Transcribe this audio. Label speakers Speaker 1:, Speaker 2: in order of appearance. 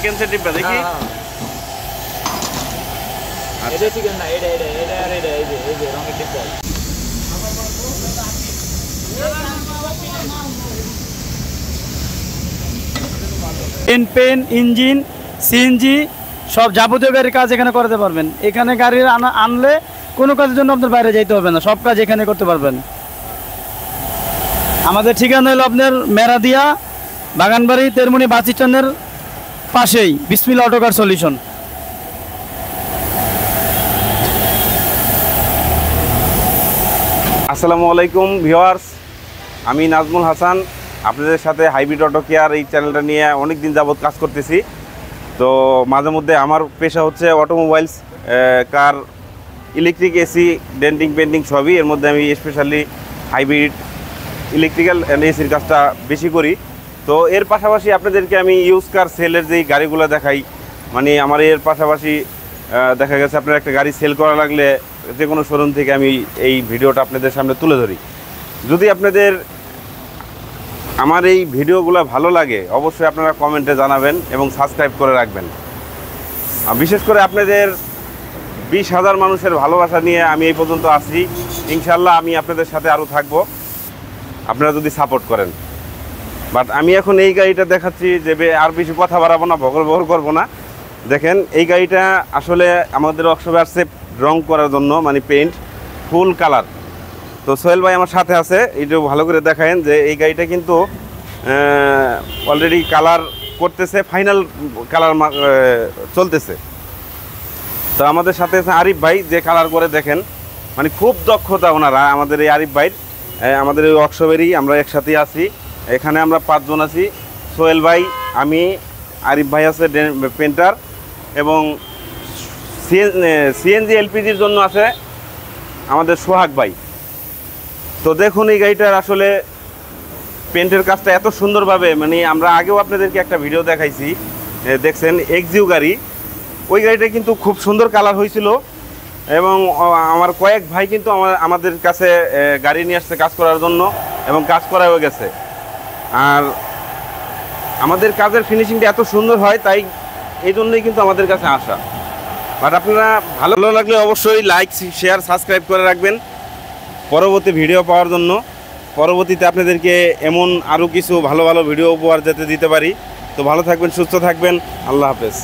Speaker 1: Chicken সেটিপটা দেখি।
Speaker 2: এটা chicken না, এটা এটা এটা আর এটা এই যে রঙের টিপটা।
Speaker 3: পেন ইঞ্জিন সিএনজি সব যাবতীয় গাড়ির কাজ এখানে করতে পারবেন। এখানে গাড়ি আনলে কোনো কাজের জন্য আপনার বাইরে যাইতে হবে না, সব কাজ এখানে করতে পারবেন। আমাদের ঠিকানা হলো আপনার মেরাদিয়া বাগানবাড়ি তেরমুনি বাস স্ট্যান্ডের পাশেই বিসমিল্লাহ অটো কার সলিউশন।
Speaker 1: আসসালামু আলাইকুম ভিউয়ার্স, আমি নাজমুল হাসান, আপনাদের সাথে হাইব্রিড অটো কেয়ার এই চ্যানেলটা নিয়ে অনেক দিন যাবৎ কাজ করতেছি। তো মাঝে মধ্যে আমার পেশা হচ্ছে অটোমোবাইলস, কার, ইলেকট্রিক, এসি, ডেন্টিং, পেন্টিং সবই। এর মধ্যে আমি স্পেশালি হাইব্রিড, ইলেকট্রিক্যাল অ্যান্ড এসির কাজটা বেশি করি। তো এর পাশাপাশি আপনাদেরকে আমি ইউজ কার সেলের যেই গাড়িগুলো দেখাই, মানে আমার এর পাশাপাশি দেখা গেছে আপনার একটা গাড়ি সেল করা লাগলে যে কোনো শোরুম থেকে আমি এই ভিডিওটা আপনাদের সামনে তুলে ধরি। যদি আপনাদের আমার এই ভিডিওগুলো ভালো লাগে অবশ্যই আপনারা কমেন্টে জানাবেন এবং সাবস্ক্রাইব করে রাখবেন। বিশেষ করে আপনাদের 20,000 মানুষের ভালোবাসা নিয়ে আমি এই পর্যন্ত আসছি। ইনশাল্লাহ আমি আপনাদের সাথে আরও থাকবো, আপনারা যদি সাপোর্ট করেন। বাট আমি এখন এই গাড়িটা দেখাচ্ছি যে আর বেশি কথা বাড়াবো না, বকর করবো না। দেখেন এই গাড়িটা আসলে আমাদের ওয়ার্কশপে আসছে রং করার জন্য, মানে পেইন্ট ফুল কালার। তো সোহেল ভাই আমার সাথে আছে, এইটাও ভালো করে দেখায়েন যে এই গাড়িটা কিন্তু অলরেডি কালার করতেছে, ফাইনাল কালার চলতেছে। তো আমাদের সাথে আছে আরিফ ভাই, যে কালার করে দেখেন, মানে খুব দক্ষতা ওনারা। আমাদের এই আরিফ ভাই আমাদের এই ওয়ার্কশপেরই, আমরা একসাথেই আছি। এখানে আমরা 5 জন আছি, সোহেল ভাই, আমি, আরিফ ভাই আছে পেন্টার, এবং সিএনজি এলপিজির জন্য আছে আমাদের সোহাগ ভাই। তো দেখুন এই গাড়িটার আসলে পেন্টের কাজটা এত সুন্দরভাবে, মানে আমরা আগেও আপনাদেরকে একটা ভিডিও দেখাইছি, দেখছেন এক্সিউ গাড়ি। ওই গাড়িটা কিন্তু খুব সুন্দর কালার হয়েছিল, এবং আমার কয়েক ভাই কিন্তু আমাদের কাছে গাড়ি নিয়ে আসছে কাজ করার জন্য, এবং কাজ করা হয়ে গেছে। আর আমাদের কাজের ফিনিশিংটা এত সুন্দর হয়, তাই এই জন্যই কিন্তু আমাদের কাছে আসা। বাট আপনারা ভালো লাগলে অবশ্যই লাইক, শেয়ার, সাবস্ক্রাইব করে রাখবেন পরবর্তী ভিডিও পাওয়ার জন্য। পরবর্তীতে আপনাদেরকে এমন আরও কিছু ভালো ভালো ভিডিও উপহার যাতে দিতে পারি। তো ভালো থাকবেন, সুস্থ থাকবেন, আল্লাহ হাফেজ।